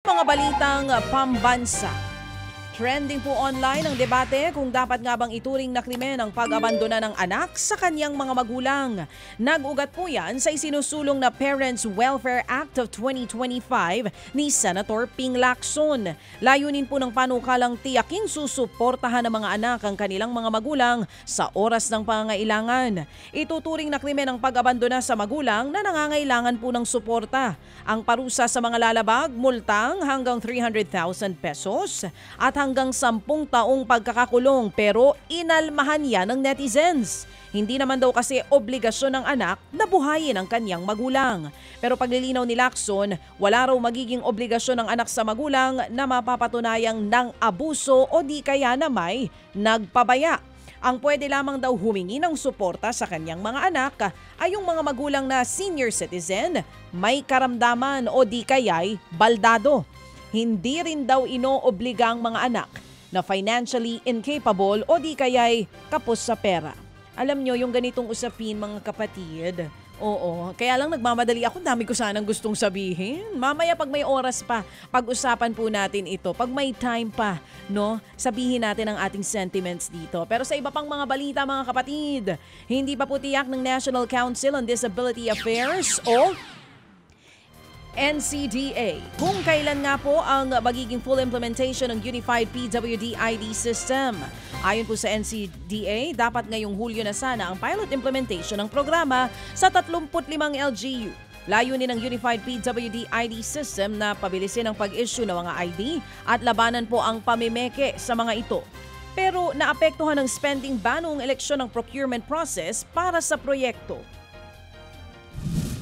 Mga balitang pambansa. Trending po online ang debate kung dapat nga bang ituring na krimen ang pag-abandona ng anak sa kanyang mga magulang. Nag-ugat po yan sa isinusulong na Parents Welfare Act of 2025 ni Senator Ping Lacson. Layunin po ng panukalang tiyaking susuportahan ng mga anak ang kanilang mga magulang sa oras ng pangangailangan. Ituturing na krimen ang pag-abandona sa magulang na nangangailangan po ng suporta. Ang parusa sa mga lalabag, multang hanggang 300,000 pesos at hanggang 10 taong pagkakakulong, pero inalmahan yan ng netizens. Hindi naman daw kasi obligasyon ng anak na buhayin ang kanyang magulang. Pero paglilinaw ni Lacson, wala raw magiging obligasyon ng anak sa magulang na mapapatunayang ng abuso o di kaya na may nagpabaya. Ang pwede lamang daw humingi ng suporta sa kanyang mga anak ay yung mga magulang na senior citizen, may karamdaman o di kaya'y baldado. Hindi rin daw inoobliga ang mga anak na financially incapable o di kaya'y kapos sa pera. Alam nyo, yung ganitong usapin mga kapatid, oo, kaya lang nagmamadali ako, dami ko sanang gustong sabihin. Mamaya pag may oras pa, pag-usapan po natin ito. Pag may time pa, no, sabihin natin ang ating sentiments dito. Pero sa iba pang mga balita mga kapatid, hindi pa po tiyak ng National Council on Disability Affairs o NCDA kung kailan nga po ang magiging full implementation ng Unified PWD ID system. Ayon po sa NCDA, dapat ngayong Hulyo na sana ang pilot implementation ng programa sa 35 LGU. Layunin ng Unified PWD ID system na pabilisin ang pag-issue ng mga ID at labanan po ang pamimeke sa mga ito. Pero naapektuhan ng spending ban noong eleksyon ng procurement process para sa proyekto.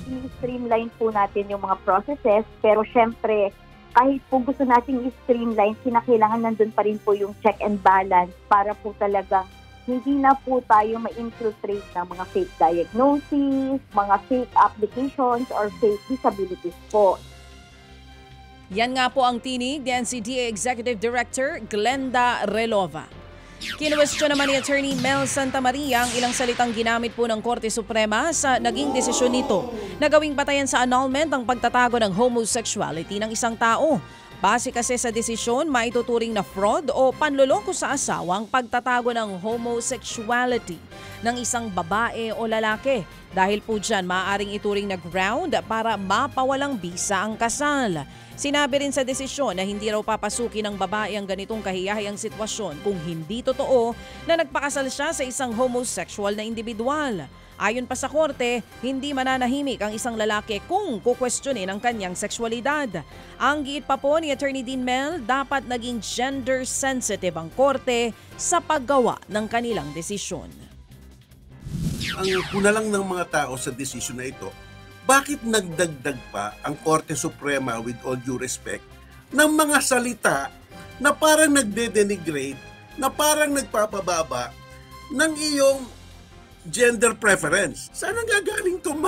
I-streamline po natin yung mga processes, pero syempre kahit po gusto nating i-streamline, kinakailangan nandun pa rin po yung check and balance para po talagang hindi na po tayo ma-infiltrate ng mga fake diagnoses, mga fake applications or fake disabilities po. Yan nga po ang tinig ni NCDA Executive Director Glenda Relova. Kinuwestiyon naman ni Attorney Mel Santamaria ang ilang salitang ginamit po ng Korte Suprema sa naging desisyon nito na gawing batayan sa annulment ang pagtatago ng homosexuality ng isang tao. Base kasi sa desisyon, maituturing na fraud o panloloko sa asawa ang pagtatago ng homosexuality ng isang babae o lalaki. Dahil po dyan, maaaring ituring na ground para mapawalang bisa ang kasal. Sinabi rin sa desisyon na hindi raw papasukin ng babae ang ganitong kahiyahiyang sitwasyon kung hindi totoo na nagpakasal siya sa isang homosexual na individual. Ayon pa sa korte, hindi mananahimik ang isang lalaki kung kukwestiyonin ang kanyang sexualidad. Ang giit pa po ni Attorney Dean Mel, dapat naging gender sensitive ang korte sa paggawa ng kanilang desisyon. Ang kuna lang ng mga tao sa desisyon na ito, bakit nagdagdag pa ang Korte Suprema, with all due respect, ng mga salita na parang nagde-denigrate, na parang nagpapababa ng iyong gender preference? Saan gagaling itong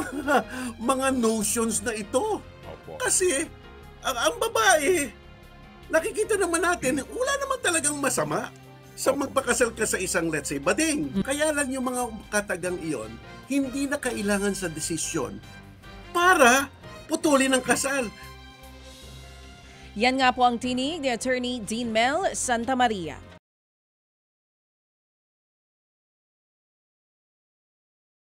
mga notions na ito? Kasi ang babae, nakikita naman natin, wala naman talagang masama sa magpakasal ka sa isang, let's say, bading. Kaya lang yung mga katagang iyon, hindi na kailangan sa desisyon para putulin ang kasal. Yan nga po ang tinig ni Attorney Dean Mel Santamaria.